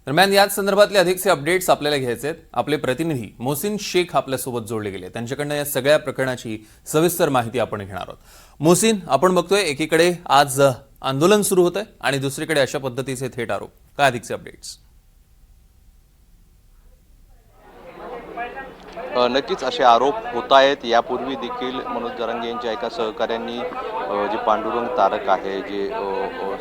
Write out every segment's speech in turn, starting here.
दरम्यान याच संदर्भातले अधिकचे अपडेट्स आपल्याला घ्यायचे आहेत। आपले प्रतिनिधी मोहसिन शेख आपल्यासोबत जोडले गेले। त्यांच्याकडनं या सगळ्या प्रकरणाची सविस्तर माहिती आपण घेणार आहोत। मोहसिन, आपण बघतोय एकीकडे आज आंदोलन सुरू होतंय आणि दुसरीकडे अशा पद्धतीचे थेट आरोप। काय अधिकचे अपडेट्स? नक्कीच असे आरोप होत आहेत। यापूर्वी देखील मनोज जरांगे यांच्या एका सहकाऱ्यांनी जे पांडुरंग तारक आहे, जे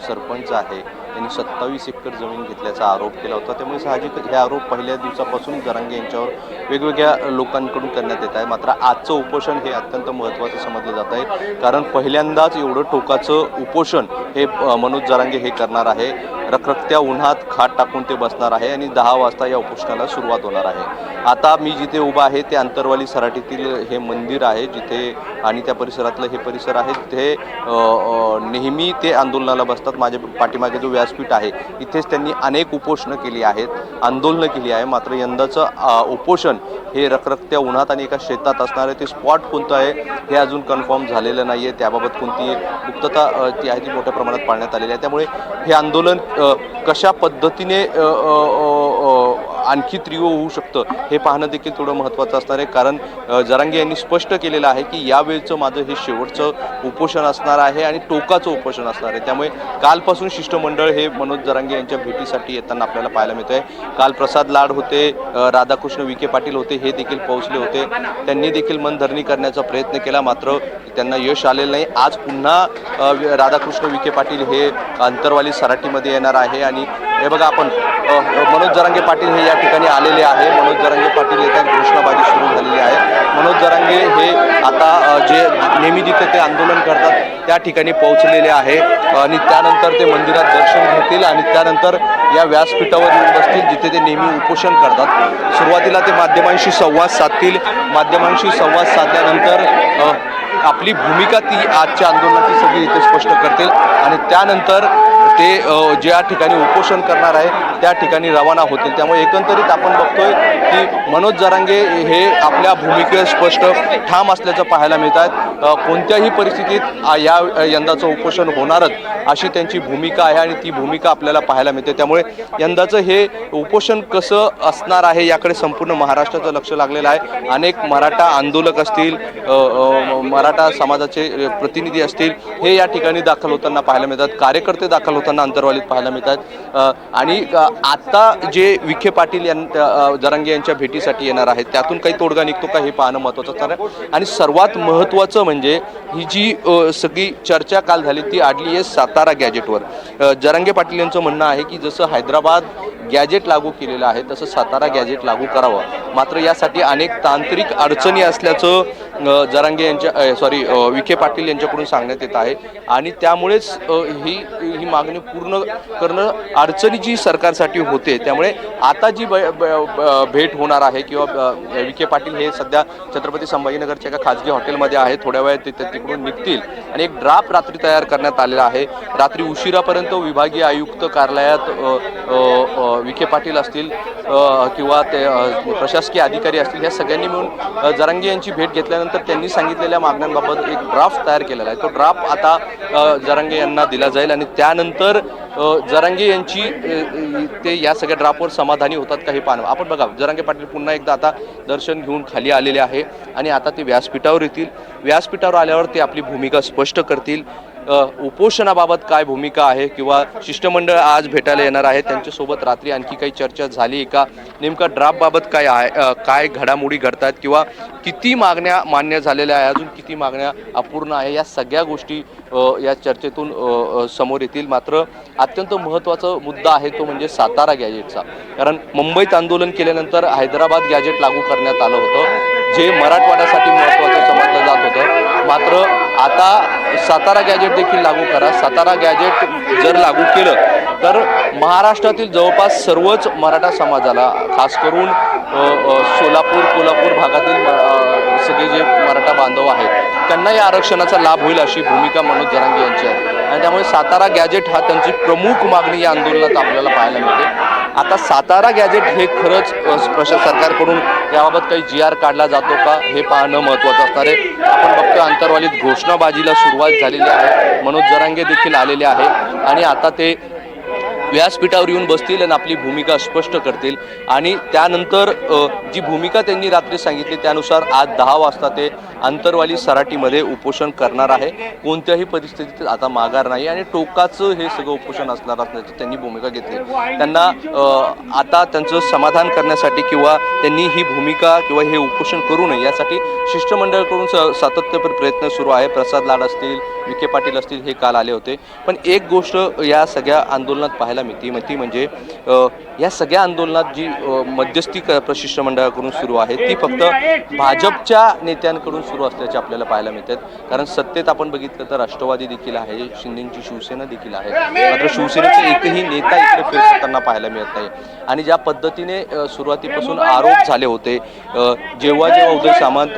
सरपंच आहे, यांनी 27 एकर जमीन घेतल्याचा आरोप केला होता। त्यामुळे साहजिक हे आरोप पहिल्या दिवसापासून जरांगे यांच्यावर वेगवेगळ्या लोकांकडून करण्यात येत आहे। मात्र आजचं उपोषण हे अत्यंत महत्त्वाचं समजलं जात आहे, कारण पहिल्यांदाच एवढं टोकाचं उपोषण हे मनोज जरांगे हे करणार आहे। रखरखत्या उन्हात खाट टाकून ते बसणार आहे आणि 10 वाजता या उपोषणाला सुरुवात होणार आहे। आता मी जिथे उभा आहे ते अंतरवाली सराटीतील हे मंदिर आहे, जिथे आणि त्या परिसरातलं हे परिसर आहे, तिथे नेहमी ते आंदोलनाला बसतात। माझ्या पाठीमागे जो व्यासपीठ आहे, इथेच त्यांनी अनेक उपोषणं केली आहेत, आंदोलनं केली आहे। मात्र यंदाचं उपोषण हे रखरखत्या उन्हात आणि एका शेतात असणार आहे। ते स्पॉट कोणतं आहे हे अजून कन्फर्म झालेलं नाही आहे। त्याबाबत कोणती गुप्तता ती आहे ती मोठ्या प्रमाणात पाळण्यात आलेली आहे। त्यामुळे हे आंदोलन कशा पद्धतीने आणखी तीव्र होऊ शकतं हे पाहणं देखील थोडं महत्त्वाचं असणार आहे, कारण जरांगे यांनी स्पष्ट केलेलं आहे की यावेळचं माझं हे शेवटचं उपोषण असणार आहे आणि टोकाचं उपोषण असणार आहे। त्यामुळे कालपासून शिष्टमंडळ हे मनोज जरांगे यांच्या भेटीसाठी येताना आपल्याला पाहायला मिळतंय। काल प्रसाद लाड होते, राधाकृष्ण विखे पाटील होते, हे देखील पोहोचले होते। त्यांनी देखील मनधरणी करण्याचा प्रयत्न केला, मात्र त्यांना यश आलेलं नाही। आज पुन्हा राधाकृष्ण विखे पाटील हे अंतरवाली सराटीमध्ये येणार आहे आणि हे बघा आपण मनोज जरांगे पाटील हे या ठिकाणी आलेले आहे। मनोज जरांगे पाटील येतात, घोषणाबाजी सुरू झालेली आहे। मनोज जरांगे हे आता जे नेहमी जिथे ते आंदोलन करतात त्या ठिकाणी पोहोचलेले आहे आणि त्यानंतर ते मंदिरात दर्शन घेतील आणि त्यानंतर या व्यासपीठावर येऊन बसतील, जिथे ते नेहमी उपोषण करतात। सुरुवातीला ते माध्यमांशी संवाद साधतील। माध्यमांशी संवाद साधल्यानंतर आपली भूमिका ती आजच्या आंदोलनाची सगळी इथे स्पष्ट करतील आणि त्यानंतर ते ज्या ठिकाणी उपोषण करणार आहे त्या ठिकाणी रवाना होतील। त्यामुळे एकंदरीत आपण बघतोय की मनोज जरांगे हे आपल्या भूमिकेवर स्पष्ट ठाम असल्याचं पाहायला मिळत आहे। कोणत्याही परिस्थितीत यंदाचं उपोषण होणारच अशी त्यांची भूमिका आहे आणि ती भूमिका आपल्याला पाहायला मिळते। त्यामुळे यंदाचं हे उपोषण कसं असणार आहे याकडे संपूर्ण महाराष्ट्राचं लक्ष लागलेलं आहे। अनेक मराठा आंदोलक असतील, मराठा समाजाचे प्रतिनिधी असतील, हे या ठिकाणी दाखल होताना पाहायला मिळतात। कार्यकर्ते दाखल होताना अंतरवालीत पाहायला मिळतात आणि आता जे विखे पाटील जरांगे यांच्या भेटीसाठी येणार आहेत त्यातून काही तोडगा निघतो का हे पाहणं महत्त्वाचं असणार आहे। आणि सर्वात महत्त्वाचं म्हणजे ही जी सगळी चर्चा काल झाली ती आडली आहे सातारा गॅजेटवर। जरांगे पाटील यांचं म्हणणं आहे की जसं हैदराबाद गॅजेट लागू केलेलं आहे तसं सातारा गॅजेट लागू करावं, मात्र यासाठी अनेक तांत्रिक अडचणी असल्याचं जरांगे यांच्या विखे पाटील यांच्याकडून सांगण्यात येत आहे आणि त्यामुळेच ही मागणी पूर्ण करणं अडचणीची सरकारसाठी होते। त्यामुळे आता जी भेट होणार आहे किंवा विखे पाटील हे सध्या छत्रपती संभाजीनगरच्या एका खाजगी हॉटेलमध्ये आहे, थोड्या वेळात ते तिकडून निघतील आणि एक ड्राफ्ट रात्री तयार करण्यात आलेला आहे। रात्री उशिरापर्यंत विभागीय आयुक्त कार्यालयात विखे पाटील असतील किंवा ते प्रशासकीय अधिकारी असतील, या सगळ्यांनी मिळून जरांगे यांची भेट घेतल्यानंतर त्यांनी सांगितलेल्या मागण्यांबाबत एक ड्राफ्ट तयार केलेला आहे। तो ड्राफ्ट आता जरांगे यांना दिला जाईल आणि त्यानंतर जरांगे यांची ते या सगळ्या ड्राफ्टवर समाधानी होतात का हे पाहणं। आपण बघा, जरांगे पाटील पुन्हा एकदा आता दर्शन घेऊन खाली आलेले आहे आणि आता ते व्यासपीठावर येतील। व्यासपीठावर आल्यावर ते आपली भूमिका स्पष्ट करतील। उपोषणाबाबत काय भूमिका आहे किंवा शिष्टमंडळ आज भेटायला येणार आहे, त्यांच्यासोबत रात्री आणखी काही चर्चा झाली का, नेमका ड्राफ्टबाबत काय आहे, काय घडामोडी घडतात किंवा किती मागण्या मान्य झालेल्या आहे, अजून किती मागण्या अपूर्ण आहे, या सगळ्या गोष्टी या चर्चेतून समोर येतील। मात्र अत्यंत महत्त्वाचा मुद्दा आहे तो म्हणजे सातारा गॅजेटचा, कारण मुंबईत आंदोलन केल्यानंतर हैदराबाद गॅजेट लागू करण्यात आलं होतं, जे मराठवाड्यासाठी महत्त्वाचं समजलं जात होतं। मात्र आता सातारा गॅजेट देखील लागू करा। सातारा गॅजेट जर लागू केलं तर महाराष्ट्रातील जवळपास सर्वच मराठा समाजाला, खास करून सोलापूर कोल्हापूर भागातील सगळे जे मराठा बांधव आहेत त्यांना या आरक्षणाचा लाभ होईल अशी भूमिका मनोज जरांगे यांची आहे आणि त्यामुळे सातारा गॅजेट हा त्यांची प्रमुख मागणी या आंदोलनात आपल्याला पाहायला मिळते। आता सातारा गॅजेट हे खरंच सरकारकडून याबाबत काही GR काढला जातो का हे पाहणं महत्त्वाचं असणार आहे। आपण बघतो अंतरवालीत घोषणाबाजीला सुरुवात झालेली आहे, मनोज जरांगे देखील आलेले आहे आणि आता ते व्यासपीठावर येऊन बसतील आणि आपली भूमिका स्पष्ट करतील आणि त्यानंतर जी भूमिका त्यांनी रात्री सांगितली त्यानुसार आज 10 वाजता ते अंतरवाली सराटीमध्ये उपोषण करणार आहे. कोणत्याही परिस्थितीत आता माघार नाही आणि टोकाचं हे सगळं उपोषण असणार असल्याची त्यांनी भूमिका घेतली. त्यांना आता त्यांचं समाधान करण्यासाठी किंवा त्यांनी ही भूमिका किंवा हे उपोषण करू नये यासाठी शिष्टमंडळाकडून सातत्यपूर्ण प्रयत्न सुरू आहे. प्रसाद लाड असतील, विखे पाटील असतील, हे काल आले होते. पण एक गोष्ट या सगळ्या आंदोलनात पाहायला मिळते ती म्हणजे या सगळ्या आंदोलनात जी मध्यस्थी शिष्टमंडळाकडून सुरू आहे ती फक्त भाजपच्या नेत्यांकडून सुरू असल्याचे आपल्याला पाहायला मिळतात. कारण सत्तेत आपण बघितलं तर राष्ट्रवादी देखील आहे, शिंदेची शिवसेना देखील आहे, मात्र शिवसेनेचे एकही नेता इकडे फिरताना पाहायला मिळत नाही. आणि ज्या पद्धतीने सुरुवातीपासून आरोप झाले होते, जेव्हा उदय सामंत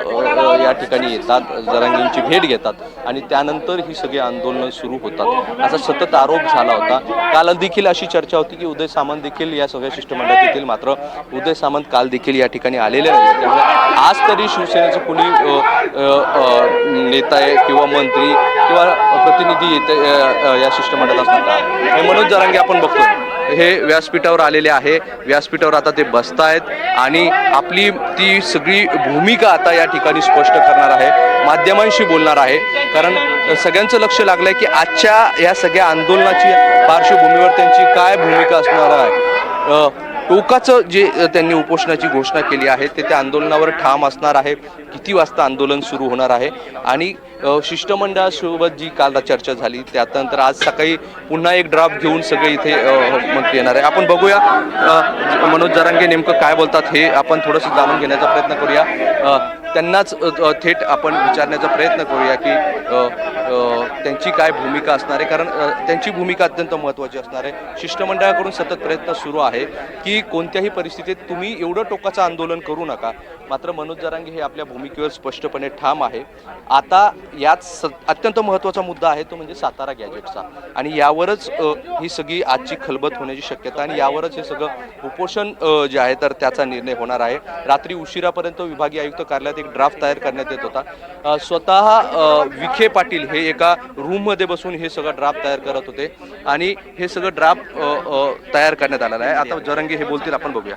या ठिकाणी येतात, जरांगेंची भेट घेतात आणि त्यानंतर ही सगळी आंदोलनं सुरू होतात असा सतत आरोप झाला होता. काल देखील अशी चर्चा होती की उदय सामंत देखील या सगळ्या शिष्टमंडळात येतील, मात्र उदय सामंत काल देखील या ठिकाणी आलेले नाही. त्यामुळे आज तरी शिवसेनेचं कुणी नेता आहे किंवा मंत्री किंवा प्रतिनिधी येते या शिष्टमंडळात असणार का? हे मनोज जरांगे आपण बघतोय हे व्यासपीठावर आलेले आहे. व्यासपीठावर आता ते बसतायत आणि आपली ती सगळी भूमिका आता या ठिकाणी स्पष्ट करणार आहे, माध्यमांशी बोलणार आहे. कारण सगळ्यांचं लक्ष लागलंय की आजच्या या सगळ्या आंदोलनाची पार्श्वभूमीवर त्यांची काय भूमिका असणार आहे. टोकाचं जे त्यांनी उपोषणाची घोषणा केली आहे ते त्या आंदोलनावर ठाम असणार आहे. किती वाजता आंदोलन सुरू होणार आहे आणि शिष्टमंडळासोबत जी काल चर्चा झाली त्यानंतर आज सकाळी पुन्हा एक ड्राफ्ट घेऊन सगळे इथे मंत्री येणार आहे. आपण बघूया मनोज जरांगे नेमकं काय बोलतात हे आपण थोडंसं जाणून घेण्याचा प्रयत्न करूया. त्यांनाच थेट आपण विचारण्याचा प्रयत्न करूया की त्यांची काय भूमिका असणार आहे. कारण त्यांची भूमिका अत्यंत महत्त्वाची असणार आहे. शिष्टमंडळाकडून सतत प्रयत्न सुरू आहे की कोणत्याही परिस्थितीत तुम्ही एवढं टोकाचं आंदोलन करू नका, मात्र मनोज जरांगे हे आपल्या भूमिकेवर स्पष्टपणे ठाम आहे. आता यात अत्यंत महत्त्वाचा मुद्दा आहे तो म्हणजे सातारा गॅजेटचा आणि यावरच ही सगळी आजची खलबत होण्याची शक्यता आणि यावरच हे सगळं उपोषण जे आहे तर त्याचा निर्णय होणार आहे. रात्री उशिरापर्यंत विभागीय आयुक्त कार्यालयात एक ड्राफ्ट तयार करण्यात येत होता. स्वतः विखे पाटील हे एका रूममध्ये बसून हे सगळं ड्राफ्ट तयार करत होते आणि हे सगळं ड्राफ्ट तयार करण्यात आलेलं आहे. आता जरांगे हे बोलतील, आपण बघूया.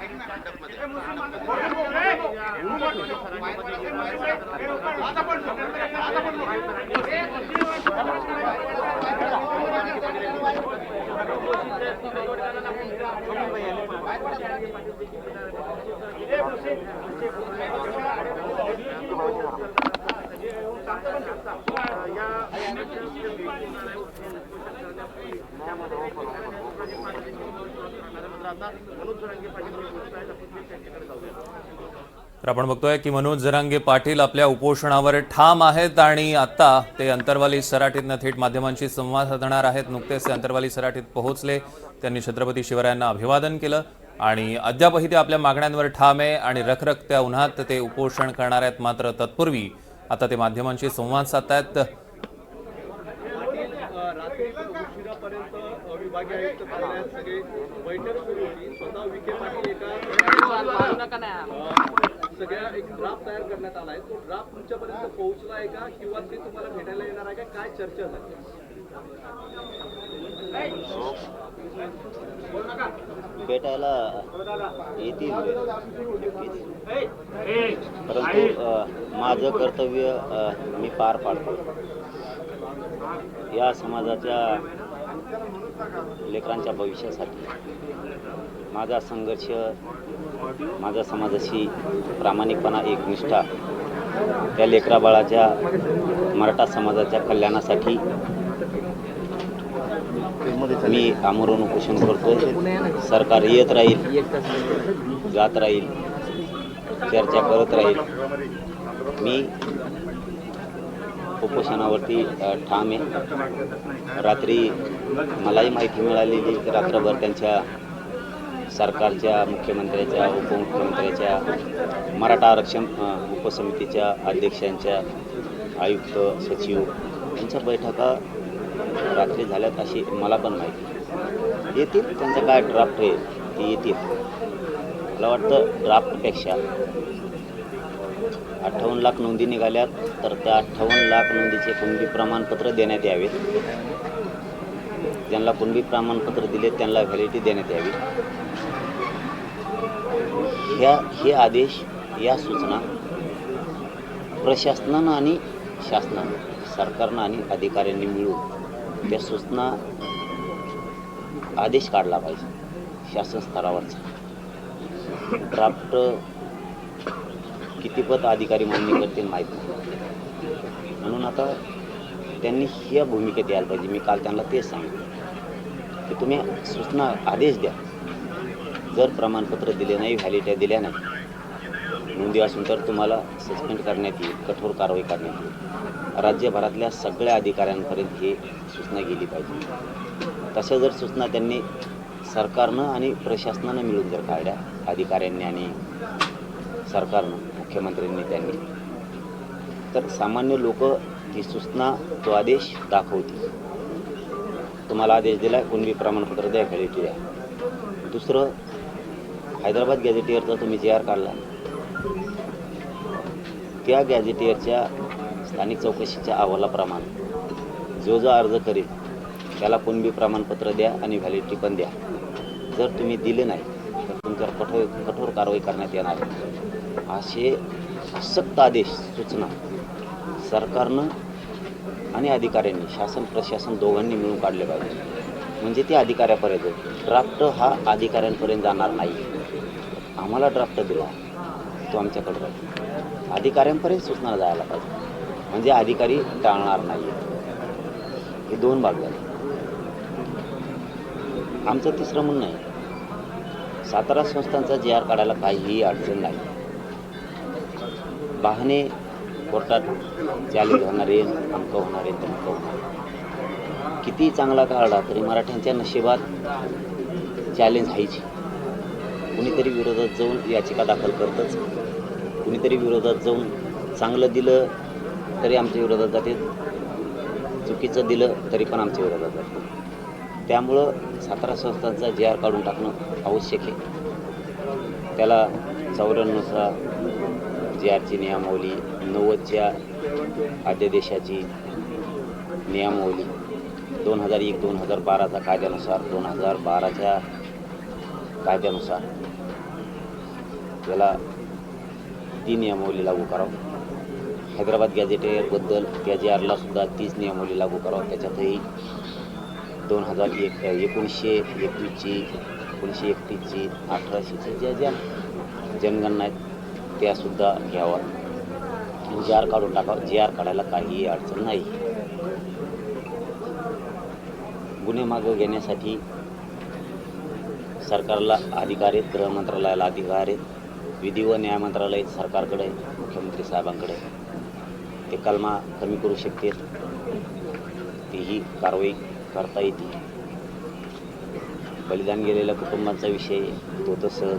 तर आपण बघतोय की मनोज जरांगे पाटील आपल्या उपोषणावर ठाम आहेत आणि आता ते अंतरवाली सराटीतनं थेट माध्यमांशी संवाद साधणार आहेत. नुकतेच ते अंतरवाली सराटीत पोहोचले, त्यांनी छत्रपती शिवरायांना अभिवादन केलं आणि अद्यापही ते आपल्या मागण्यांवर ठाम आहे आणि रखरखत्या उन्हात ते उपोषण करणार आहेत. मात्र तत्पूर्वी आता ते माध्यमांशी संवाद साधतायत. सगळ्या एक ड्राफ्ट तयार करण्यात आलाय, तो ड्राफ्ट तुमच्यापर्यंत पोहोचलाय का किंवा ते तुम्हाला भेटायला येणार आहे का? काय चर्चा झाली? भेटायला येतील, परंतु माझं कर्तव्य मी पार पाडतो. या समाजाच्या लेकरांच्या भविष्यासाठी माझा संघर्ष, माझ्या समाजाशी प्रामाणिकपणा, एकनिष्ठा, त्या लेकराबाळाच्या मराठा समाजाच्या कल्याणासाठी मी आमरण उपोषण करतो. सरकार येत राहील, जात राहील, चर्चा करत राहील. मी उपोषणावरती ठाम आहे. रात्री मलाही माहिती मिळालेली की रात्रभर त्यांच्या सरकारच्या, मुख्यमंत्र्याच्या, उपमुख्यमंत्र्याच्या, मराठा आरक्षण उपसमितीच्या अध्यक्षांच्या, आयुक्त, सचिव यांच्या बैठका रात्री झाल्यात अशी मला पण माहिती. येतील, त्यांचं काय ड्राफ्ट आहे ते येतील. मला वाटतं ड्राफ्टपेक्षा 58 लाख नोंदी निघाल्यात, तर त्या 58 लाख नोंदीचे कुणबी प्रमाणपत्र देण्यात यावेत. ज्यांना कुणबी प्रमाणपत्र दिले त्यांना व्हॅलिडिटी देण्यात यावी. हे आदेश, या सूचना प्रशासनानं आणि शासनानं, सरकारनं आणि अधिकाऱ्यांनी मिळून त्या सूचना आदेश काढला पाहिजे शासन स्तरावरचा. ड्राफ्ट कितीपत अधिकारी मान्य करतील माहीत नाही, म्हणून आता त्यांनी ह्या भूमिकेत यायला पाहिजे. मी काल त्यांना तेच सांगितलं की तुम्ही सूचना आदेश द्या. जर प्रमाणपत्र दिले नाही, व्हॅलिडिटी दिल्या नाही, नोंदी असून तर तुम्हाला सस्पेंड करण्यात येईल, कठोर कारवाई करण्यात येईल. राज्यभरातल्या सगळ्या अधिकाऱ्यांपर्यंत ही सूचना गेली पाहिजे. तशा जर सूचना त्यांनी सरकारनं आणि प्रशासनानं मिळून जर काढल्या, अधिकाऱ्यांनी आणि सरकारनं, मुख्यमंत्र्यांनी त्यांनी, तर सामान्य लोक ती सूचना, तो आदेश दाखवतील. तुम्हाला आदेश दिला, कुणबी प्रमाणपत्र द्या, व्हॅलिडिटी द्या. दुसरं, हैदराबाद गॅझेटियरचा तुम्ही JR काढला, त्या गॅझेटियरच्या स्थानिक चौकशीच्या अहवालाप्रमाणे जो अर्ज करेल त्याला कुणबी प्रमाणपत्र द्या आणि व्हॅलिडिटी पण द्या. जर तुम्ही दिले नाही तर तुमच्यावर कठोर कारवाई करण्यात येणार आहे. असे सक्त आदेश, सूचना सरकारनं आणि अधिकाऱ्यांनी, शासन प्रशासन दोघांनी मिळून काढले पाहिजे. म्हणजे ते अधिकाऱ्यापर्यंत, ड्राफ्ट हा अधिकाऱ्यांपर्यंत जाणार नाही. आम्हाला ड्राफ्ट दिला, तो आमच्याकडे राहील, अधिकाऱ्यांपर्यंत सूचना जायला पाहिजे, म्हणजे अधिकारी टाळणार नाही. हे दोन भाग झाले. आमचं तिसरं म्हणणं आहे, सातारा संस्थांचा JR काढायला काहीही अडचण नाही. बहाणे कोर्टात चॅलेंज होणार आहे, अमकं होणार आहे, तमकं होणार. किती चांगला काढला तरी मराठ्यांच्या नशिबात चॅलेंज व्हायची. कुणीतरी विरोधात जाऊन याचिका दाखल करतच, कुणीतरी विरोधात जाऊन चांगलं दिलं तरी आमच्या विरोधात जाते, चुकीचं दिलं तरी पण आमच्या विरोधात जाते. त्यामुळं सातारा संस्थांचा JR काढून टाकणं आवश्यक आहे. त्याला 94चा JRची नियमावली, 90च्या अध्यादेशाची नियमावली, 2001-2012चा कायद्यानुसार, 2012च्या कायद्यानुसार त्याला ती नियमावली लागू करावं. हैदराबाद गॅझेटियरबद्दल त्या JRला सुद्धा तीच नियमावली लागू करावं. त्याच्यातही 1921ची, 1931ची, 1800ची ज्या जनगणना आहेत त्यासुद्धा घ्यावा. JR काढून टाकावं. JR काढायला काहीही अडचण नाही. गुन्हे मागं घेण्यासाठी सरकारला अधिकार आहेत, गृह मंत्रालयाला अधिकार आहेत, विधी व न्याय मंत्रालय सरकारकडे, मुख्यमंत्री साहेबांकडे. ते कलमा कमी करू शकते, तीही कारवाई करता येते. बलिदान गेलेल्या कुटुंबांचा विषय तो तसं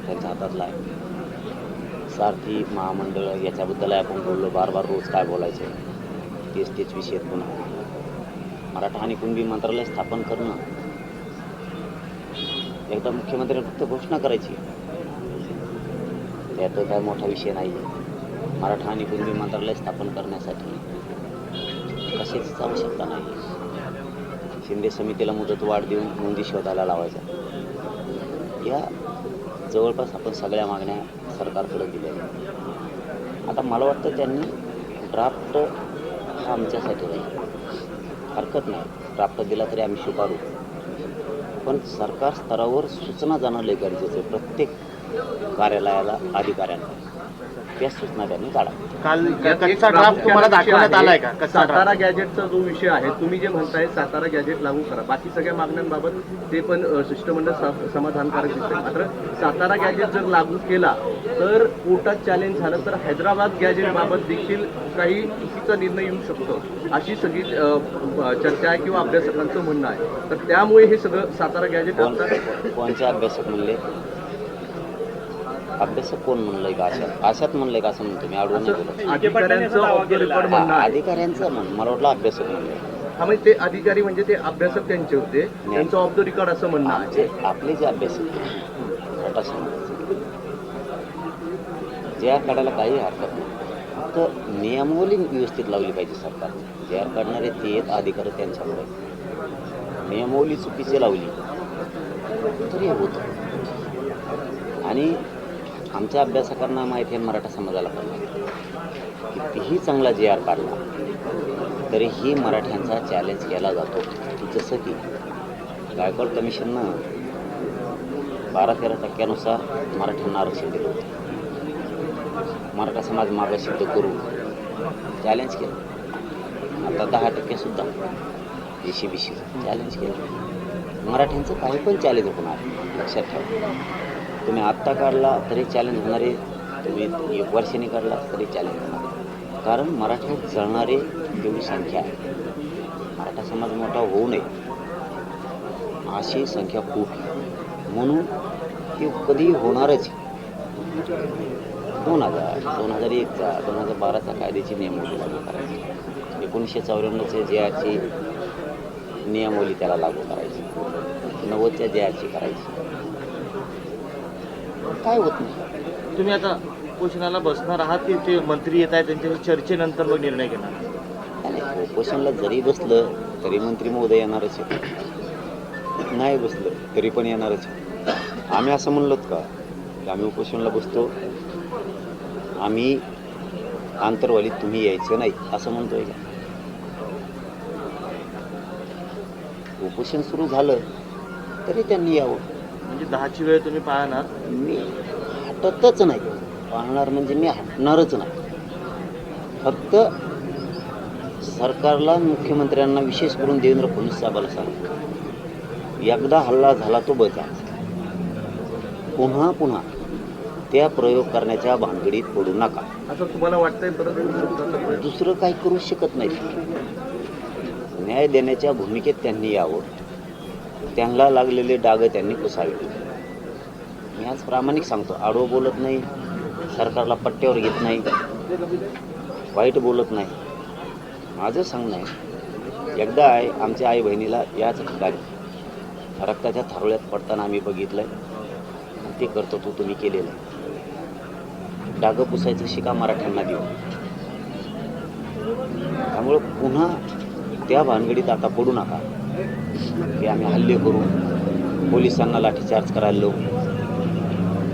त्यांच्या हातातला आहे. सारथी महामंडळ याच्याबद्दल आपण बोललो, बार रोज काय बोलायचं, तेच विषय पुन्हा. मराठा आणि कुणबी मंत्रालय स्थापन करणं, एकदा मुख्यमंत्र्यांनी फक्त घोषणा करायची, त्यात काय मोठा विषय नाही आहे. मराठा आणि कुणबी मंत्रालय स्थापन करण्यासाठी कशाचीच आवश्यकता नाही. शिंदे समितीला मुदतवाढ देऊन नोंदी शोधायला लावायच्या. या जवळपास आपण सगळ्या मागण्या सरकारकडे दिल्या. आता मला वाटतं त्यांनी ड्राफ्ट हा आमच्यासाठी नाही, हरकत नाही, ड्राफ्ट दिला तरी आम्ही स्वीकारू, पण सरकार स्तरावर सूचना जाणं लय गरजेचं आहे. प्रत्येक कार्यालयाला, अधिकाऱ्यांना त्या सूचना त्यांनी काढा. काल कच्चा ड्राफ्ट तुम्हाला दाखवण्यात आलाय का? सातारा गॅजेटचा जो विषय आहे, तुम्ही जे म्हणताय सातारा गॅजेट लागू करा, बाकी सगळ्या मागण्यांबाबत ते पण शिष्टमंडळ समाधानकारक दिसते. मात्र सातारा गॅजेट जर लागू केला तर कोर्टात चॅलेंज झालं तर हैदराबाद गॅजेटबाबत देखील काही चुकीचा निर्णय येऊ शकतो, अशी सगळी चर्चा आहे किंवा अभ्यासकांचं म्हणणं आहे. तर त्यामुळे हे सगळं सातारा गॅजेट कोणचे अभ्यासक म्हणले? अभ्यासक कोण म्हणलंय का? आशात म्हणलंय का असं म्हणतो मी, अडवून अधिकाऱ्यांचं मला वाटलं अभ्यासक म्हणलंय. हा, म्हणजे ते अधिकारी म्हणजे ते अभ्यासक त्यांचे होते, त्यांचं ऑफ द रेकॉर्ड असं म्हणणं आहे. आपले जे अभ्यासक JR काढायला काही हरकत नाही, फक्त नियमावली व्यवस्थित लावली पाहिजे सरकारने. JR काढणारे ते अधिकारी त्यांच्याकडे, नियमावली चुकीची लावली तरी हे होतं. आणि आमच्या अभ्यासकांना माहिती आहे मराठा समाजाला पण कितीही चांगला जे आर काढला तरीही मराठ्यांचा चॅलेंज केला जातो. जसं की गायकवाड कमिशननं 12-13% मराठ्यांना आरक्षण दिलं होतं. मराठा समाज मागासिद्ध करून चॅलेंज केलं. आता 10% सुद्धा BC चॅलेंज केलं. मराठ्यांचं काही पण चॅलेंज होणार लक्षात ठेवा. तुम्ही आत्ता काढला तरी चॅलेंज होणार आहे, तुम्ही 1 वर्षांनी काढला तरी चॅलेंज होणार आहे. कारण मराठ्यात जळणारे तेवढी संख्या आहे. मराठा समाज मोठा होऊ नये अशी संख्या खूप आहे. म्हणून ते कधी होणारच. 2001चा 2012चा कायद्याची नियमावली लागू करायची, 1954च्या JRची नियमावली त्याला लागू करायची, 90च्या JRची करायची. काय होत नाही. तुम्ही आता उपोषणाला बसणार आहात की ते मंत्री येत आहेत त्यांच्या चर्चेनंतर मग निर्णय घेणार? आणि उपोषणाला जरी बसलं तरी मंत्री महोदय येणारच आहे, नाही बसलं तरी पण येणारच आहे. आम्ही असं म्हणलोत का की आम्ही उपोषणाला बसतो, आम्ही आंतरवालीत तुम्ही यायचं नाही असं म्हणतोय का? उपोषण सुरू झालं तरी त्यांनी यावं. म्हणजे 10ची वेळ तुम्ही पाहणार? मी हटतच नाही. पाहणार म्हणजे मी हटणारच नाही. फक्त सरकारला, मुख्यमंत्र्यांना, विशेष करून देवेंद्र फडणवीस साहेबाला सांग, एकदा हल्ला झाला तो बचा. पुन्हा पुन्हा त्या प्रयोग करण्याच्या भानगडीत पडू नका. असं तुम्हाला वाटतंय परत? दुसरं काही करू शकत नाही. न्याय देण्याच्या भूमिकेत त्यांनी यावं, त्यांना लागलेले डाग त्यांनी पुसावे. मी आज प्रामाणिक सांगतो, आडवं बोलत नाही, सरकारला पट्ट्यावर घेत नाही, वाईट बोलत नाही. माझं सांगणं आहे, एकदा आमच्या आई बहिणीला याच ठिकाणी रक्ताच्या थारोळ्यात पडताना आम्ही बघितलंय. ते कर्तृत्व तुम्ही केलेलं आहे. डागं पुसायचं शिका मराठ्यांना देऊ. त्यामुळं पुन्हा त्या भानगडीत आता पडू नका की आम्ही हल्ले करू, पोलिसांना लाठीचार्ज करायला लावू.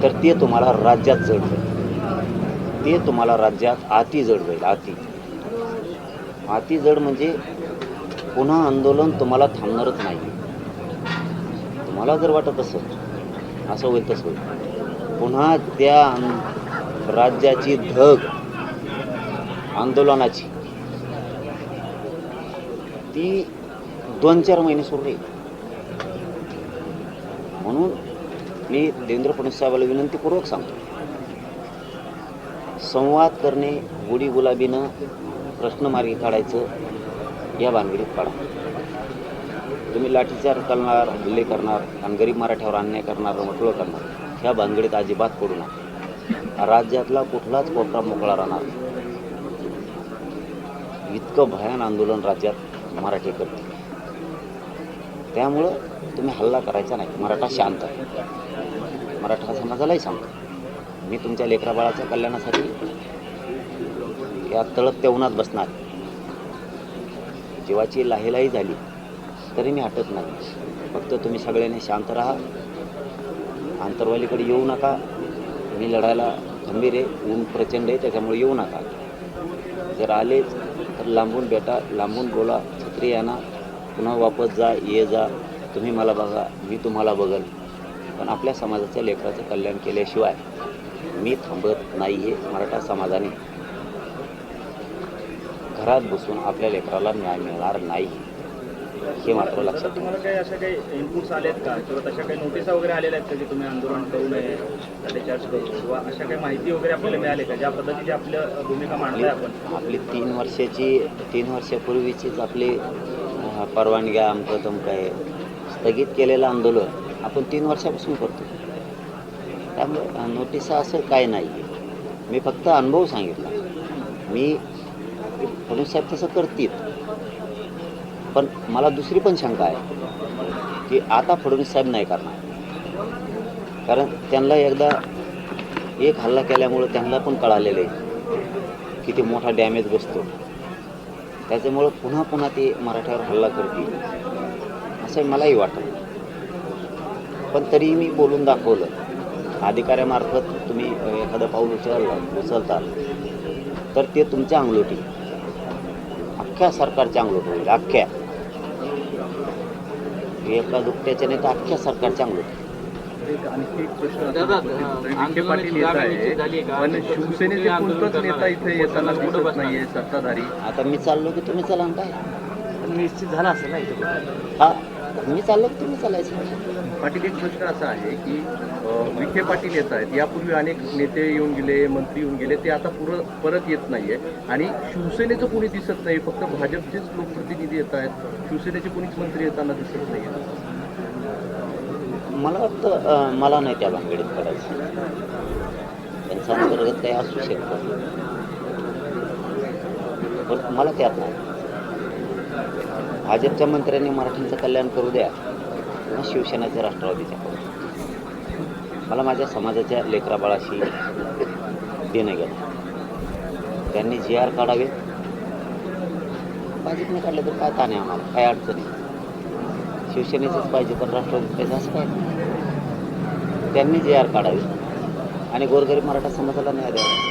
तर ते तुम्हाला राज्यात जड जाईल. ते तुम्हाला राज्यात अति जड जाईल. अति जड म्हणजे पुन्हा आंदोलन तुम्हाला थांबणारच नाही. तुम्हाला जर वाटत असेल असं होईल तसं होईल. पुन्हा त्या राज्याची धग आंदोलनाची ती 2-4 महिने सुरू राहील. म्हणून मी देवेंद्र फडणवीस साहेबाला विनंतीपूर्वक सांगतो, संवाद करणे, गोडी गुलाबीनं प्रश्न मार्गी काढायचं, या भानगडीत पडा. तुम्ही लाठीचार्ज करणार, हल्ले करणार आणि गरीब मराठ्यावर अन्याय करणार, मोकळं करणार, ह्या भानगडीत अजिबात पडू नका. राज्यातला कुठलाच कोपरा मोकळा राहणार. इतकं भयान आंदोलन राज्यात मराठी करते. त्यामुळं तुम्ही हल्ला करायचा नाही. मराठा शांत आहे. मराठा समाजालाही सांगतो, मी तुमच्या लेकराबाळाच्या कल्याणासाठी या तळपत्या उन्हात बसणार. जीवाची लाहीलाही झाली तरी मी हटत नाही. फक्त तुम्ही सगळ्यांनी शांत राहा, आंतरवालीकडे येऊ नका. मी लढायला खंबीर आहे, ऊन प्रचंड आहे, त्याच्यामुळे येऊ नका. जर आले तर लांबून भेटा, लांबून बोला, छत्री आणा, पुन्हा वापस जा, ये जा. तुम्ही मला बघा, मी तुम्हाला बघल. पण आपल्या समाजाच्या लेकराचं कल्याण केल्याशिवाय मी थांबत नाही. हे मराठा समाजाने घरात बसून आपल्या लेकराला न्याय मिळणार नाही, हे मात्र लक्षात. तुम्हाला काही अशा काही इनपुट्स आलेत का किंवा तशा काही नोटिसा वगैरे आलेल्या आहेत का की तुम्ही आंदोलन करू नये, लाठीचार्ज करू, किंवा अशा काही माहिती वगैरे आपल्याला मिळाली का ज्या पद्धतीची आपल्या भूमिका मांडताय आपण? आपली 3 वर्षापूर्वीचीच आपली परवानग्या आमचं तमकं आहे, स्थगित केलेलं आंदोलन आपण 3 वर्षापासून करतो. त्यामुळे नोटिसा असं काय नाही. मी फक्त अनुभव सांगितला. मी फडणवीस साहेब तसं करतील, पण मला दुसरी पण शंका आहे की आता फडणवीस साहेब नाही करणार. कारण त्यांना एकदा एक हल्ला केल्यामुळं त्यांना पण कळालेलं आहे किती मोठा डॅमेज बसतो. त्याच्यामुळं पुन्हा पुन्हा ते मराठ्यावर हल्ला करतील असं असं मलाही वाटत, पण तरीही मी बोलून दाखवलं. अधिकाऱ्यामार्फत तुम्ही एखादं पाऊल उचलताल तर ते तुमच्या अंगलोटी, अख्ख्या सरकारच्या अंगलोटी होईल. अख्ख्या एका दुकट्याच्या नाही तर अख्ख्या सरकारच्या अंगलोटी. आणखी एक प्रश्न असा होतो की विखे पाटील येत आहे, पण शिवसेनेचे कोणताच नेता इथे येताना दिसत नाहीये सत्ताधारी. आता मी चाललो की तुम्ही चला ना, काय निश्चित झाला असेल ना इथे. हा मी चाललो की तुम्ही चालायचं. पाटील, एक प्रश्न असा आहे की विखे पाटील येत आहेत, यापूर्वी अनेक नेते येऊन गेले, मंत्री येऊन गेले, ते आता परत येत नाहीये आणि शिवसेनेचं कोणी दिसत नाही, फक्त भाजपचेच लोकप्रतिनिधी येत आहेत, शिवसेनेचे कोणीच मंत्री येताना दिसत नाही. मला वाटतं मला नाही त्या भानगडीत पडायचं, त्यांचा अंतर्गत काही असू शकतं, पण मला त्यात नाही. भाजपच्या मंत्र्यांनी मराठ्यांचं कल्याण करू द्या, मग शिवसेनेच्या राष्ट्रवादीच्या करू. मला माझ्या समाजाच्या लेकराबाळाशी देणं घेणं. त्यांनी GR काढावे, भाजपने काढले तर काय ताणे आम्हाला, काय अडचण नाही. शिवसेनेचंच पाहिजे पण राष्ट्रवादीत पाहिजे असं काय नाही. त्यांनी GR काढावे आणि गोरगरीब मराठा समाजाला न्याय द्यावा.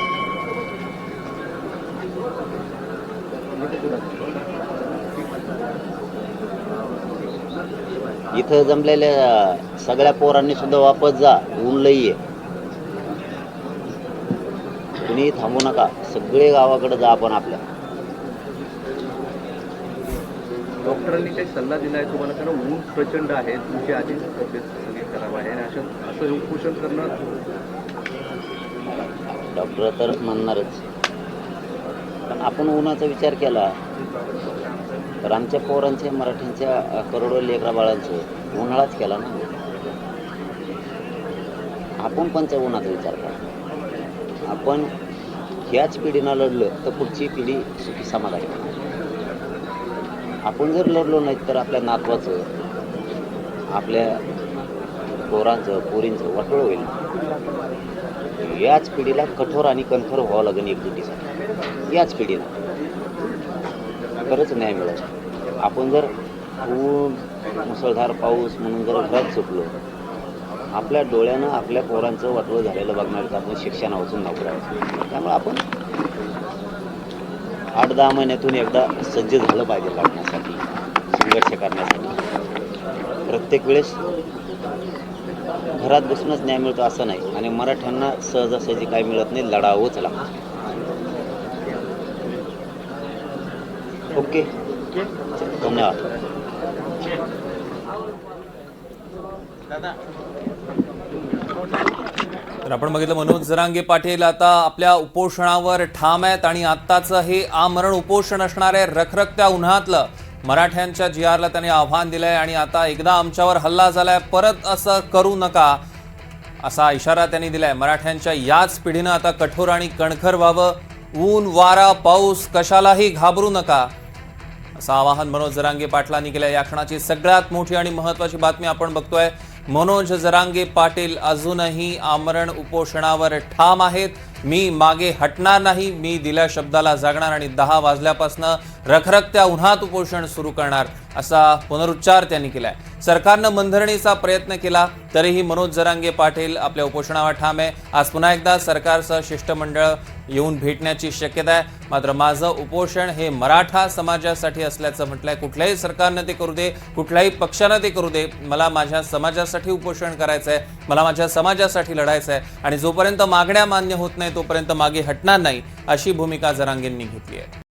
इथं जमलेल्या सगळ्या पोरांनी सुद्धा वापस जा, ऊन लई आहे. कुणी थांबू नका, सगळे गावाकडे जा. आपण आपल्या डॉक्टरांनी काही सल्ला दिला आहे तुम्हाला, कारण ऊन प्रचंड आहे, तुमची आधीच तब्येत सगळी खराब आहे आणि असं उपोषण करणं. डॉक्टर तर म्हणणारच, पण आपण उन्हाचा विचार केला तर आमच्या पोरांचे, मराठ्यांच्या करोडो लेकरा बाळांचे उन्हाळाच केला ना. आपण कोणत्या उन्हाचा विचार करा. आपण ह्याच पिढीनं लढलं तर पुढची पिढी सुखी समाधानी होणार. आपण जर लढलो नाही तर आपल्या नातवाचं, आपल्या पोरांचं, पोरींचं वाटोळं होईल. याच पिढीला कठोर आणि कणखर व्हावं लागेल एकजुटीसाठी, याच पिढीला तरच न्याय मिळेल. आपण जर ऊन, मुसळधार पाऊस म्हणून जर घरात सुटलो, आपल्या डोळ्यानं आपल्या पोरांचं वाटोळं झालेलं बघणार तर आपण शिक्षणापासून नोकऱ्याचं. त्यामुळे आपण 8-10 महिन्यातून एकदा सज्ज झालं पाहिजे लढण्यासाठी, संघर्ष करण्यासाठी. प्रत्येक वेळेस घरात बसूनच न्याय मिळतो असं नाही, आणि मराठ्यांना सहजासहजी काही मिळत नाही, लढावंच लागतं. ओके, धन्यवाद. तर आपण बघितलं मनोज जरांगे पाटील आता आपल्या उपोषणावर ठाम आहेत आणि आत्ताचं हे आमरण उपोषण असणार आहे. रखरखत्या उन्हातलं मराठ्यांच्या GRला त्यांनी आव्हान दिलंय आणि आता एकदा आमच्यावर हल्ला झालाय, परत असं करू नका असा इशारा त्यांनी दिलाय. मराठ्यांच्या याच पिढीनं आता कठोर आणि कणखर व्हावं, ऊन वारा पाऊस कशालाही घाबरू नका असं आवाहन मनोज जरांगे पाटलांनी केलंय. या क्षणाची सगळ्यात मोठी आणि महत्वाची बातमी आपण बघतोय. मनोज जरांगे पाटील अजूनही आमरण उपोषणावर ठाम आहेत. मी मागे हटणार नाही, मी दिल्या शब्दाला जागणार आणि 10 वाजल्यापासून रखरखत्या उन्हात उपोषण सुरू करणार असा पुनरुच्चार त्यांनी केलाय. सरकारनं मनधरणीचा प्रयत्न केला तरीही मनोज जरांगे पाटील आपल्या उपोषणावर ठाम आहे. आज पुन्हा एकदा सरकारचं शिष्टमंडळ येऊन भेटण्याची शक्यता आहे. मात्र माझं उपोषण हे मराठा समाजासाठी असल्याचं म्हटलंय. कुठल्याही सरकारनं ते करू दे, कुठल्याही पक्षानं ते करू दे, मला माझ्या समाजासाठी उपोषण करायचं आहे, मला माझ्या समाजासाठी लढायचं आहे आणि जोपर्यंत मागण्या मान्य होत नाही तोपर्यंत मागे हटणार नाही अशी भूमिका जरांगेंनी घेतली आहे.